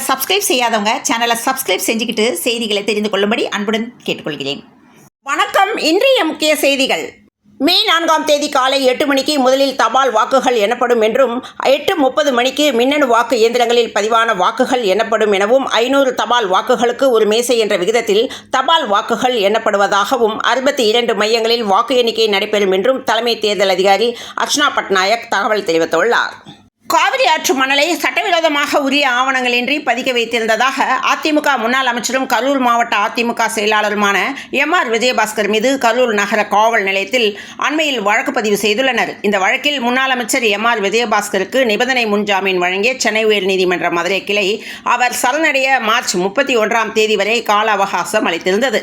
சேனலை சப்ஸ்கிரைப் செய்யாதவங்க சேனலை சப்ஸ்கிரைப் செஞ்சுக்கிட்டு செய்திகளை தெரிந்து கொள்ளும்படி அன்புடன் கேட்டுக்கொள்கிறேன். வணக்கம். இன்றைய முக்கிய செய்திகள். மே 4ஆம் தேதி காலை 8 மணிக்கு முதலில் தபால் வாக்குகள் எண்ணப்படும் என்றும் 8:30 மணிக்கு மின்னணு வாக்கு இயந்திரங்களில் பதிவான வாக்குகள் எண்ணப்படும் எனவும் 500 தபால் வாக்குகளுக்கு ஒரு மேசை என்ற விகிதத்தில் தபால் வாக்குகள் எண்ணப்படுவதாகவும் 62 மையங்களில் வாக்கு எண்ணிக்கை நடைபெறும் என்றும் தலைமை தேர்தல் அதிகாரி அர்ச்சனா பட்நாயக் தகவல் தெரிவித்துள்ளார். காவிரி ஆற்று மணலை சட்டவிரோதமாக உரிய ஆவணங்களின்றி பதிக்க வைத்திருந்ததாக அதிமுக முன்னாள் அமைச்சரும் கரூர் மாவட்ட அதிமுக செயலாளருமான MR விஜயபாஸ்கர் மீது கரூர் நகர காவல் நிலையத்தில் அண்மையில் வழக்கு பதிவு செய்துள்ளனர். இந்த வழக்கில் முன்னாள் அமைச்சர் MR விஜயபாஸ்கருக்கு நிபந்தனை முன்ஜாமீன் வழங்கிய சென்னை உயர்நீதிமன்ற மதுரை கிளை அவர் சரணடைய மார்ச் 31ஆம் தேதி வரை கால அவகாசம் அளித்திருந்தது.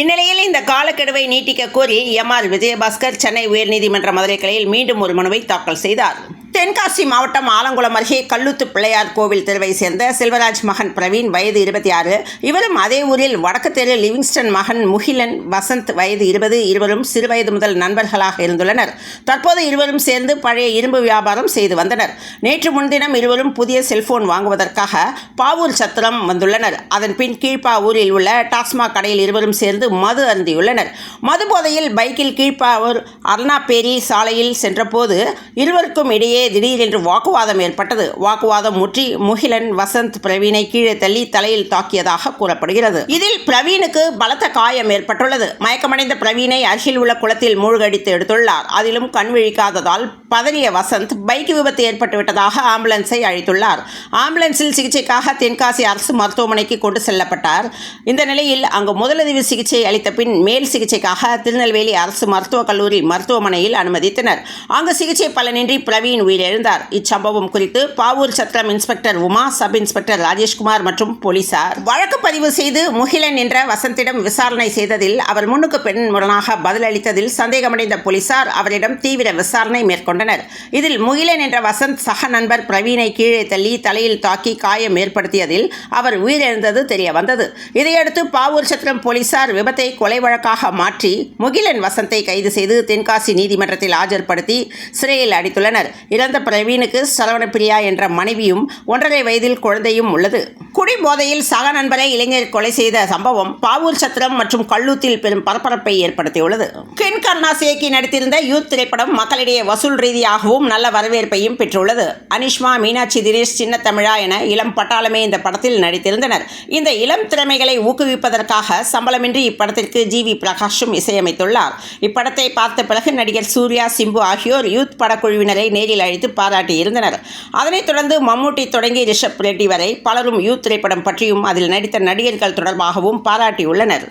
இந்நிலையில் இந்த காலக்கெடுவை நீட்டிக்க கோரி MR விஜயபாஸ்கர் சென்னை உயர்நீதிமன்ற மதுரை கிளையில் மீண்டும் ஒரு மனுவை தாக்கல் செய்தார். தென்காசி மாவட்டம் ஆலங்குளம் அருகே கல்லுத்து பிள்ளையார் கோவில் தெருவை சேர்ந்த செல்வராஜ் மகன் பிரவீன் வயது 26. இவரும் அதே ஊரில் வடக்கு தெரு லிவிங்ஸ்டன் மகன் முகிலன் வசந்த் வயது 20. இருவரும் சிறுவயது முதல் நண்பர்களாக இருந்துள்ளனர். தற்போது இருவரும் சேர்ந்து பழைய இரும்பு வியாபாரம் செய்து வந்தனர். நேற்று முன்தினம் இருவரும் புதிய செல்போன் வாங்குவதற்காக பாவூர் சத்திரம் வந்துள்ளனர். அதன் பின் கீழ்ப்பாவூரில் உள்ள டாஸ்மாக் கடையில் இருவரும் சேர்ந்து மது அருந்தியுள்ளனர். மது போதையில் பைக்கில் கீழ்ப்பாவூர் அருணாப்பேரி சாலையில் சென்றபோது இருவருக்கும் இடையே திடீரென்று வாக்குவாதம் ஏற்பட்டது. வாக்குவாதம் முற்றி முகிலன் வசந்த் பிரவீனை கீழே தள்ளி தலையில் தாக்கியதாக கூறப்படுகிறது. இதில் பிரவீனுக்கு பலத்த காயம் ஏற்பட்டுள்ளது. மயக்கமடைந்த பிரவீனை அருகில் உள்ள குளத்தில் மூழ்கடித்து எடுத்துள்ளார். அதிலும் கண் விழிக்காததால் பதறிய வசந்த் பைக் விபத்து ஏற்பட்டுவிட்டதாக ஆம்புலன்ஸை அழைத்துள்ளார். ஆம்புலன்ஸில் சிகிச்சைக்காக தென்காசி அரசு மருத்துவமனைக்கு கொண்டு செல்லப்பட்டார். இந்த நிலையில் அங்கு முதலுதவி சிகிச்சை அளித்த பின் மேல் சிகிச்சைக்காக திருநெல்வேலி அரசு மருத்துவக் கல்லூரி மருத்துவமனையில் அனுமதித்தனர். அங்கு சிகிச்சை பலனின்றி பிரவீன் உயிரிழந்தார். இச்சம்பவம் குறித்து Pavoor Chathiram inspector Uma, sub inspector Rajeshkumar மற்றும் போலீசார் வழக்கு பதிவு செய்து முகிலன் என்ற வசந்திடம் விசாரணை செய்ததில் அவர் முன்னுக்கு பெண் முரணாக பதிலளித்ததில் சந்தேகமடைந்த போலீசார் அவரிடம் தீவிர விசாரணை மேற்கொண்டனர். இதில் முகிலன் என்ற வசந்த் சக நண்பர் பிரவீனை கீழே தள்ளி தலையில் தாக்கி காயம் ஏற்படுத்தியதில் அவர் உயிரிழந்தது தெரிய வந்தது. இதையடுத்து பாவூர் சத்திரம் போலீசார் விபத்தை கொலை வழக்காக மாற்றி முகிலன் வசந்தை கைது செய்து தென்காசி நீதிமன்றத்தில் ஆஜர்படுத்தி சிறையில் அடைத்துள்ளனர். இறந்த பிரவீனுக்கு சரவணப்பிரியா என்ற மனைவியும் 1.5 வயதில் குழந்தையும் உள்ளது. குடிபோதையில் சக நண்பரை இளைஞர் கொலை செய்த சம்பவம் பாவூர் சத்திரம் மற்றும் கல்லூத்தில் பெரும் பரபரப்பை ஏற்படுத்தியுள்ளது. கென் கருணாஸ் இயக்கி நடித்திருந்த யூத் திரைப்படம் மக்களிடையே வசூல் ரீதியாகவும் நல்ல வரவேற்பையும் பெற்றுள்ளது. அனிஷ்மா, மீனாட்சி தினேஷ், சின்ன தமிழா என இளம் பட்டாளமே இந்த படத்தில் நடித்திருந்தனர். இந்த இளம் திறமைகளை ஊக்குவிப்பதற்காக சம்பளமின்றி இப்படத்திற்கு GV பிரகாஷும் இசையமைத்துள்ளார். இப்படத்தை பார்த்த பிறகு நடிகர் சூர்யா, சிம்பு ஆகியோர் யூத் படக்குழுவினரை நேரில் அழைத்து பாராட்டியிருந்தனர். அதனைத் தொடர்ந்து மம்முட்டி தொடங்கி ரிஷப் ரெட்டி வரை பலரும் யூத் திரைப்படம் பற்றியும் அதில் நடித்த நடிகர்கள் தொடர்பாகவும் பாராட்டியுள்ளனர்.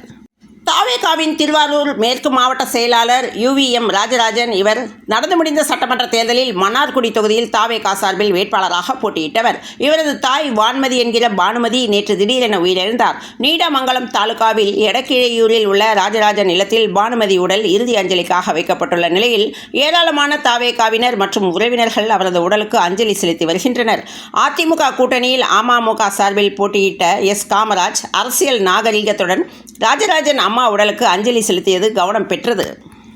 தாவேகாவின் திருவாரூர் மேற்கு மாவட்ட செயலாளர் UVM ராஜராஜன் இவர் நடந்து முடிந்த சட்டமன்ற தேர்தலில் மன்னார்குடி தொகுதியில் தாவேகா சார்பில் வேட்பாளராக போட்டியிட்டவர். இவரது தாய் வான்மதி என்கிற பானுமதி நேற்று திடீரென உயிரிழந்தார். நீடாமங்கலம் தாலுகாவில் எடக்கிழையூரில் உள்ள ராஜராஜன் இல்லத்தில் பானுமதி உடல் இறுதி அஞ்சலிக்காக வைக்கப்பட்டுள்ள நிலையில் ஏராளமான தாவேகாவினர் மற்றும் உறவினர்கள் அவரது உடலுக்கு அஞ்சலி செலுத்தி வருகின்றனர். அதிமுக கூட்டணியில் அமமுக சார்பில் போட்டியிட்ட காமராஜ் அரசியல் நாகரீகத்துடன் ராஜராஜன் அம்மா உடலுக்கு அஞ்சலி செலுத்தியது கவனம் பெற்றது.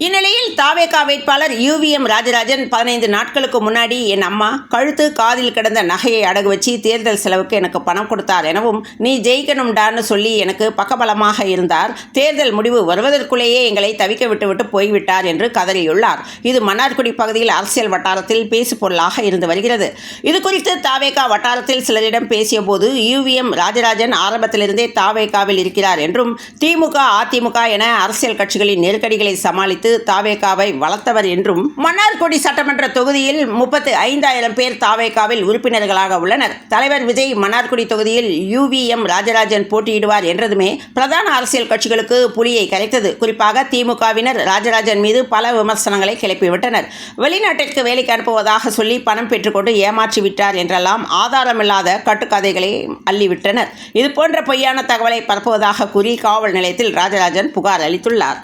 இந்நிலையில் தாவேகா வேட்பாளர் UVM ராஜராஜன் 15 நாட்களுக்கு முன்னாடி என் அம்மா கழுத்து காதில் கிடந்த நகையை அடகு வச்சு தேர்தல் செலவுக்கு எனக்கு பணம் கொடுத்தார் எனவும் நீ ஜெயிக்கணும்டான்னு சொல்லி எனக்கு பக்கபலமாக இருந்தார். தேர்தல் முடிவு வருவதற்குள்ளேயே எங்களை தவிக்க விட்டுவிட்டு போய்விட்டார் என்று கதறியுள்ளார். இது மன்னார்குடி பகுதியில் அரசியல் வட்டாரத்தில் பேசு பொருளாக இருந்து வருகிறது. இது குறித்து தாவேகா வட்டாரத்தில் சிலரிடம் பேசிய போது UVM ராஜராஜன் ஆரம்பத்திலிருந்தே தாவேகாவில் இருக்கிறார் என்றும் திமுக, அதிமுக என அரசியல் கட்சிகளின் நெருக்கடிகளை சமாளித்து தாவேகாவை வளர்த்தவர் என்றும் மன்னார்குடி சட்டமன்ற தொகுதியில் 35,000 பேர் தாவேகாவில் உறுப்பினர்களாக உள்ளனர். தலைவர் விஜய் மன்னார்குடி தொகுதியில் UVM ராஜராஜன் போட்டியிடுவார் என்றதுமே பிரதான அரசியல் கட்சிகளுக்கு புலியை கரைத்தது. குறிப்பாக திமுகவினர் ராஜராஜன் மீது பல விமர்சனங்களை கிளப்பிவிட்டனர். வெளிநாட்டிற்கு வேலைக்கு அனுப்புவதாக சொல்லி பணம் பெற்றுக்கொண்டு ஏமாற்றி விட்டார் என்றெல்லாம் ஆதாரமில்லாத கட்டுக்கதைகளை அள்ளிவிட்டனர். இதுபோன்ற பொய்யான தகவலை பரப்புவதாக கூறி காவல் நிலையத்தில் ராஜராஜன் புகார் அளித்துள்ளார்.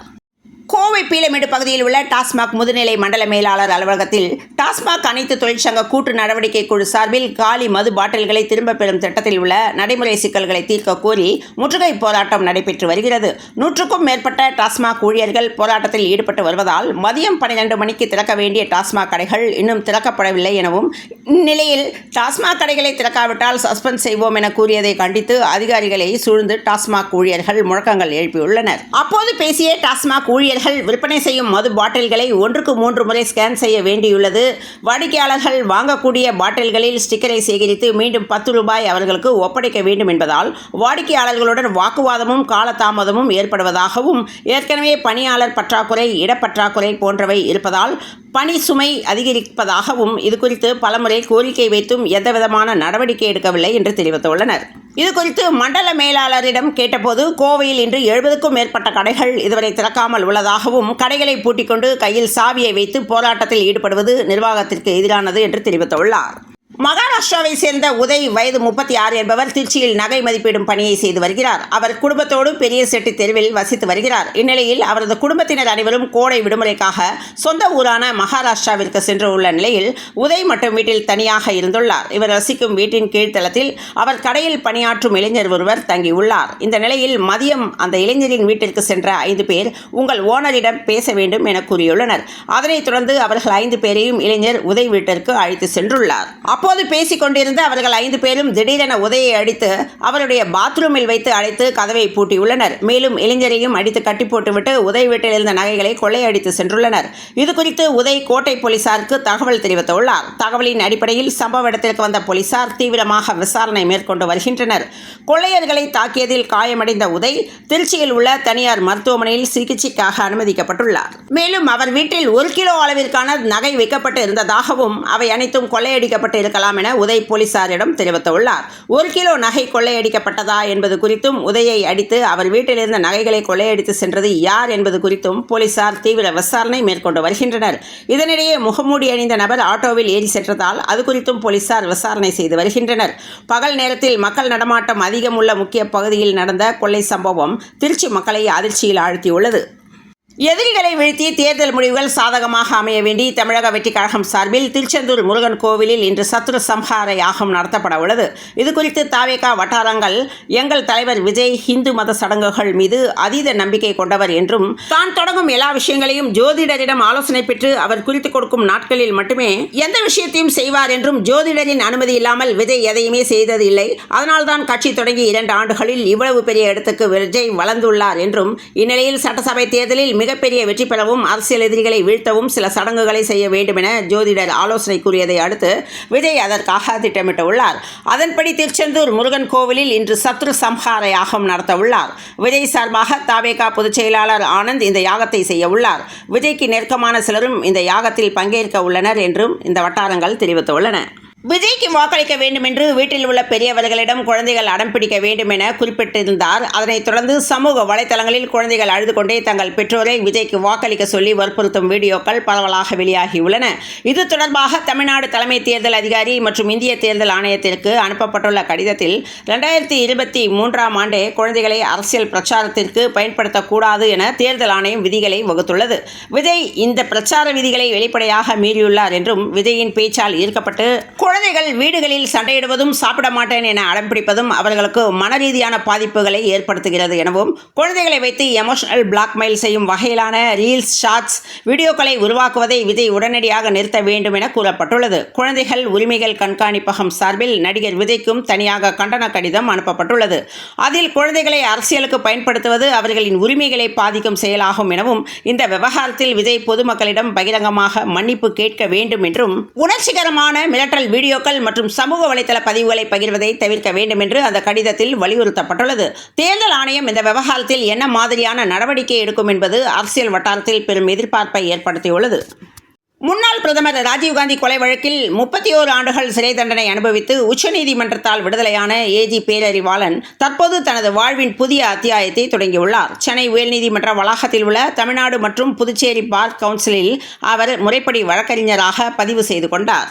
கோவை பீளமேடு பகுதியில் உள்ள டாஸ்மாக் முதுநிலை மண்டல மேலாளர் அலுவலகத்தில் டாஸ்மாக் அனைத்து தொழிற்சங்க கூட்டு நடவடிக்கை குழு சார்பில் காலி மது பாட்டில்களை திரும்பப் பெறும் திட்டத்தில் உள்ள நடைமுறை சிக்கல்களை தீர்க்க கோரி முற்றுகை போராட்டம் நடைபெற்று வருகிறது. 100க்கும் மேற்பட்ட டாஸ்மாக் ஊழியர்கள் போராட்டத்தில் ஈடுபட்டு வருவதால் மதியம் 12 மணிக்கு திறக்க வேண்டிய டாஸ்மாக் கடைகள் இன்னும் திறக்கப்படவில்லை எனவும், இந்நிலையில் டாஸ்மாக் கடைகளை திறக்காவிட்டால் சஸ்பெண்ட் செய்வோம் என கூறியதை கண்டித்து அதிகாரிகளை சூழ்ந்து டாஸ்மாக் ஊழியர்கள் முழக்கங்கள் எழுப்பியுள்ளனர். அப்போது பேசிய டாஸ்மாக் ஊழியர்கள் விற்பனை செய்யும் மது பாட்டில்களை 1க்கு 3 முறை ஸ்கேன் செய்ய வேண்டியுள்ளது. வாடிக்கையாளர்கள் வாங்கக்கூடிய பாட்டில்களில் ஸ்டிக்கரை சேகரித்து மீண்டும் 10 ரூபாய் அவர்களுக்கு ஒப்படைக்க வேண்டும் என்பதால் வாடிக்கையாளர்களுடன் வாக்குவாதமும் காலதாமதமும் ஏற்படுவதாகவும், ஏற்கனவே பணியாளர் பற்றாக்குறை, இடப்பற்றாக்குறை போன்றவை இருப்பதால் பணி சுமை அதிகரிப்பதாகவும், இதுகுறித்து பலமுறை கோரிக்கை வைத்தும் எந்தவிதமான நடவடிக்கை எடுக்கவில்லை என்று தெரிவித்துள்ளனர். இதுகுறித்து மண்டல மேலாளரிடம் கேட்டபோது, கோவையில் இன்று 70க்கும் மேற்பட்ட கடைகள் இதுவரை திறக்காமல் உள்ளதாகவும், கடைகளை பூட்டிக்கொண்டு கையில் சாவியை வைத்து போராட்டத்தில் ஈடுபடுவது நிர்வாகத்திற்கு எதிரானது என்று தெரிவித்துள்ளார். மகாராஷ்டிராவை சேர்ந்த உதய் வயது 36 என்பவர் திருச்சியில் நகை மதிப்பீடும் பணியை செய்து வருகிறார். அவர் குடும்பத்தோடு பெரிய செட்டி தெருவில் வசித்து வருகிறார். இந்நிலையில் அவரது குடும்பத்தினர் அனைவரும் கோடை விடுமுறைக்காக சொந்த ஊரான மகாராஷ்டிராவிற்கு சென்று உள்ள நிலையில் உதய் மட்டும் வீட்டில் தனியாக இருந்துள்ளார். இவர் வசிக்கும் வீட்டின் கீழ்த்தளத்தில் அவர் கடையில் பணியாற்றும் இளைஞர் ஒருவர் தங்கியுள்ளார். இந்த நிலையில் மதியம் அந்த இளைஞரின் வீட்டிற்கு சென்ற 5 பேர் உங்கள் ஓனரிடம் பேச வேண்டும் என கூறியுள்ளனர். அதனைத் தொடர்ந்து அவர்கள் 5 பேரையும் இளைஞர் உதய் வீட்டிற்கு அழைத்து சென்றுள்ளார். அப்போது பேசிக் கொண்டிருந்த அவர்கள் 5 பேரும் திடீரென உதயை அடித்து அவருடைய பாத்ரூமில் வைத்து அடைத்து கதவை பூட்டியுள்ளனர். மேலும் இளைஞரையும் அடித்து கட்டி போட்டுவிட்டு உதய் வீட்டில் இருந்த நகைகளை கொள்ளையடித்து சென்றுள்ளனர். இதுகுறித்து உதய் கோட்டை போலீசாருக்கு தகவல் தெரிவித்துள்ளார். தகவலின் அடிப்படையில் சம்பவ இடத்திற்கு வந்த போலீசார் தீவிரமாக விசாரணை மேற்கொண்டு வருகின்றனர். கொள்ளையர்களை தாக்கியதில் காயமடைந்த உதய் திருச்சியில் உள்ள தனியார் மருத்துவமனையில் சிகிச்சைக்காக அனுமதிக்கப்பட்டுள்ளார். மேலும் அவர் வீட்டில் 1 கிலோ அளவிற்கான நகை வைக்கப்பட்டு இருந்ததாகவும், அவை அனைத்தும் கொள்ளையடிக்கப்பட்டு இருக்கலாம் என உதய் போலீசாரிடம் தெரிவித்துள்ளார். 1 கிலோ நகை கொள்ளையடிக்கப்பட்டதா என்பது குறித்தும், உதயை அடித்து அவர் வீட்டில் இருந்த நகைகளை கொள்ளையடித்து சென்றது யார் என்பது குறித்தும் போலீசார் தீவிர விசாரணை மேற்கொண்டு வருகின்றனர். இதனிடையே முகமூடி அணிந்த நபர் ஆட்டோவில் ஏறி சென்றதால் அது குறித்தும் போலீசார் விசாரணை செய்து வருகின்றனர். பகல் நேரத்தில் மக்கள் நடமாட்டம் அதிகம் உள்ள முக்கிய பகுதியில் நடந்த கொள்ளை சம்பவம் திருச்சி மக்களை அதிர்ச்சியில் ஆழ்த்தியுள்ளது. எதிரிகளை வீழ்த்தி தேர்தல் முடிவுகள் சாதகமாக அமைய வேண்டி தமிழக வெற்றிக் கழகம் சார்பில் திருச்செந்தூர் முருகன் கோவிலில் இன்று சத்ரு சம்ஹார யாகம் நடத்தப்பட உள்ளது. இதுகுறித்து தாவேகா வட்டாரங்கள், எங்கள் தலைவர் விஜய் இந்து மத சடங்குகள் மீது அதீத நம்பிக்கை கொண்டவர் என்றும், தான் தொடங்கும் எல்லா விஷயங்களையும் ஜோதிடரிடம் ஆலோசனை பெற்று அவர் குறித்து கொடுக்கும் நாட்களில் மட்டுமே எந்த விஷயத்தையும் செய்வார் என்றும், ஜோதிடரின் அனுமதி இல்லாமல் விஜய் எதையுமே செய்தது இல்லை, அதனால்தான் கட்சி தொடங்கி 2 ஆண்டுகளில் இவ்வளவு பெரிய இடத்துக்கு விஜய் வளர்ந்துள்ளார் என்றும், இந்நிலையில் சட்டசபை தேர்தலில் மிகப்பெரிய வெற்றி பெறவும் அரசியல் எதிரிகளை வீழ்த்தவும் சில சடங்குகளை செய்ய வேண்டும் என ஜோதிடர் ஆலோசனை கூறியதை அடுத்து விஜய் அதற்காக திட்டமிட்டுள்ளார். அதன்படி திருச்செந்தூர் முருகன் கோவிலில் இன்று சத்ரு சம்ஹார யாகம் நடத்த உள்ளார். விஜய் சார்பாக தாவேகா பொதுச் செயலாளர் ஆனந்த் இந்த யாகத்தை செய்ய உள்ளார். விஜய்க்கு நெருக்கமான சிலரும் இந்த யாகத்தில் பங்கேற்க உள்ளனர் என்றும் இந்த வட்டாரங்கள் தெரிவித்துள்ளன. விஜய்க்கு வாக்களிக்க வேண்டும் என்று வீட்டில் உள்ள பெரியவர்களிடம் குழந்தைகள் அடம் பிடிக்க வேண்டும் என குறிப்பிட்டிருந்தார். அதனைத் தொடர்ந்து சமூக வலைதளங்களில் குழந்தைகள் அழுது கொண்டே தங்கள் பெற்றோரை விஜய்க்கு வாக்களிக்க சொல்லி வற்புறுத்தும் வீடியோக்கள் பரவலாக வெளியாகியுள்ளன. இது தொடர்பாக தமிழ்நாடு தலைமை தேர்தல் அதிகாரி மற்றும் இந்திய தேர்தல் ஆணையத்திற்கு அனுப்பப்பட்டுள்ள கடிதத்தில் 2023ஆம் ஆண்டே குழந்தைகளை அரசியல் பிரச்சாரத்திற்கு பயன்படுத்தக்கூடாது என தேர்தல் ஆணையம் விதிகளை வகுத்துள்ளது. விஜய் இந்த பிரச்சார விதிகளை வெளிப்படையாக மீறியுள்ளார் என்றும், விஜயின் பேச்சால் ஈர்க்கப்பட்டு குழந்தைகள் வீடுகளில் சண்டையிடுவதும், சாப்பிட மாட்டேன் என அடம்பிடிப்பதும் அவர்களுக்கு மனரீதியான பாதிப்புகளை ஏற்படுத்துகிறது எனவும், குழந்தைகளை வைத்து எமோஷனல் பிளாக்மெயில் செய்யும் வகையிலான ரீல்ஸ், ஷார்ட்ஸ், வீடியோக்களை உருவாக்குவதை விஜய் உடனடியாக நிறுத்த வேண்டும் என கூறப்பட்டுள்ளது. குழந்தைகள் உரிமைகள் கண்காணிப்பகம் சார்பில் நடிகர் விஜய்க்கும் தனியாக கண்டன கடிதம் அனுப்பப்பட்டுள்ளது. அதில் குழந்தைகளை அரசியலுக்கு பயன்படுத்துவது அவர்களின் உரிமைகளை பாதிக்கும் செயலாகும் எனவும், இந்த விவகாரத்தில் விஜய் பொதுமக்களிடம் பகிரங்கமாக மன்னிப்பு கேட்க வேண்டும் என்றும், உணர்ச்சிகரமான மிரட்டல் வீடியோக்கள் மற்றும் சமூக வலைதள பதிவுகளை பகிர்வதை தவிர்க்க வேண்டும் என்று அந்த கடிதத்தில் வலியுறுத்தப்பட்டுள்ளது. தேர்தல் ஆணையம் இந்த விவகாரத்தில் என்ன மாதிரியான நடவடிக்கை எடுக்கும் என்பது அரசியல் வட்டாரத்தில் பெரும் எதிர்பார்ப்பை ஏற்படுத்தியுள்ளது. முன்னாள் பிரதமர் ராஜீவ்காந்தி கொலை வழக்கில் 31 ஆண்டுகள் சிறை தண்டனை அனுபவித்து உச்சநீதிமன்றத்தால் விடுதலையான ஏஜி பேரறிவாளன் தற்போது தனது வாழ்வின் புதிய அத்தியாயத்தை தொடங்கியுள்ளார். சென்னை உயர்நீதிமன்ற வளாகத்தில் உள்ள தமிழ்நாடு மற்றும் புதுச்சேரி பார் கவுன்சிலில் அவர் முறைப்படி வழக்கறிஞராக பதிவு செய்து கொண்டார்.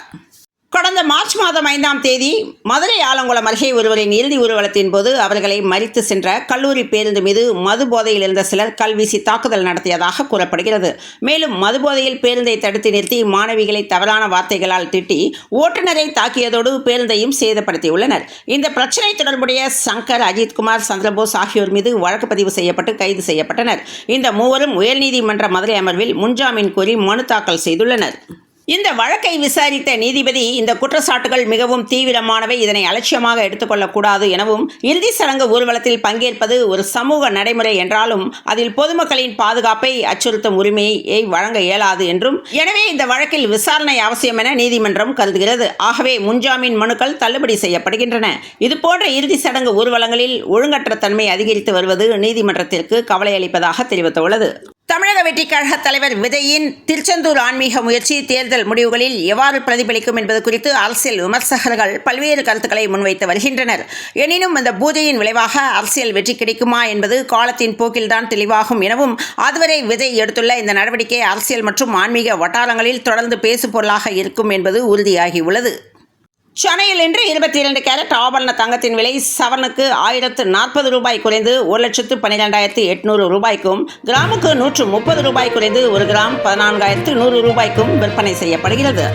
கடந்த மார்ச் மாதம் 5ஆம் தேதி மதுரை ஆலங்குளம் அருகே ஒருவரின் இறுதி ஊர்வலத்தின் போது அவர்களை மறித்து சென்ற கல்லூரி பேருந்து மீது மது போதையில் இருந்த சிலர் கல்வீசி தாக்குதல் நடத்தியதாக கூறப்படுகிறது. மேலும் மது போதையில் பேருந்தை தடுத்து நிறுத்தி மாணவிகளை தவறான வார்த்தைகளால் திட்டி ஓட்டுநரை தாக்கியதோடு பேருந்தையும் சேதப்படுத்தியுள்ளனர். இந்த பிரச்சினை தொடர்புடைய சங்கர், அஜித்குமார், சந்திரபோஸ் ஆகியோர் மீது வழக்கு பதிவு செய்யப்பட்டு கைது செய்யப்பட்டனர். இந்த மூவரும் உயர்நீதிமன்ற மதுரை அமர்வில் முன்ஜாமீன் கோரி மனு தாக்கல் செய்துள்ளனர். இந்த வழக்கை விசாரித்த நீதிபதி இந்த குற்றச்சாட்டுகள் மிகவும் தீவிரமானவை, இதனை அலட்சியமாக எடுத்துக்கொள்ளக்கூடாது எனவும், இறுதி சடங்கு ஊர்வலத்தில் பங்கேற்பது ஒரு சமூக நடைமுறை என்றாலும் அதில் பொதுமக்களின் பாதுகாப்பை அச்சுறுத்தும் உரிமையை வழங்க இயலாது என்றும், எனவே இந்த வழக்கில் விசாரணை அவசியம் என நீதிமன்றம் கருதுகிறது. ஆகவே முன்ஜாமீன் மனுக்கள் தள்ளுபடி செய்யப்படுகின்றன. இதுபோன்ற இறுதி சடங்கு ஊர்வலங்களில் ஒழுங்கற்ற தன்மை அதிகரித்து வருவது நீதிமன்றத்திற்கு கவலை அளிப்பதாக தெரிவித்துள்ளது. தமிழக வெற்றிக் கழக தலைவர் விஜயின் திருச்செந்தூர் ஆன்மீக முயற்சி தேர்தல் முடிவுகளில் எவ்வாறு பிரதிபலிக்கும் என்பது குறித்து அரசியல் விமர்சகர்கள் பல்வேறு கருத்துக்களை முன்வைத்து வருகின்றனர். எனினும் இந்த பூஜையின் விளைவாக அரசியல் வெற்றி கிடைக்குமா என்பது காலத்தின் போக்கில்தான் தெளிவாகும் எனவும், அதுவரை விஜய் எடுத்துள்ள இந்த நடவடிக்கை அரசியல் மற்றும் ஆன்மீக வட்டாரங்களில் தொடர்ந்து பேசு பொருளாக இருக்கும் என்பது உறுதியாகியுள்ளது. சென்னையில் இன்று 22 கேரட் ஆபரண தங்கத்தின் விலை சவரனுக்கு 1040 ரூபாய் குறைந்து 1,12,800 ரூபாய்க்கும், கிராமுக்கு 130 ரூபாய் குறைந்து 1 கிராம் 14,100 ரூபாய்க்கும் விற்பனை செய்யப்படுகிறது.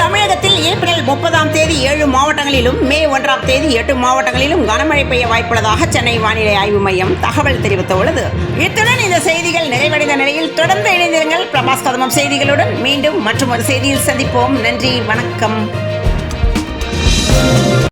தமிழகத்தில் ஏப்ரல் 30ஆம் தேதி 7 மாவட்டங்களிலும், மே 1ஆம் தேதி 8 மாவட்டங்களிலும் கனமழை பெய்ய வாய்ப்புள்ளதாக சென்னை வானிலை ஆய்வு மையம் தகவல் தெரிவித்துள்ளது. இத்துடன் இந்த செய்திகள் நிறைவடைந்த நிலையில் தொடர்ந்து இணைந்திருங்கள் பிரபாஸ் கதமம் செய்திகளுடன். மீண்டும் மற்றொரு செய்தியில் சந்திப்போம். நன்றி, வணக்கம்.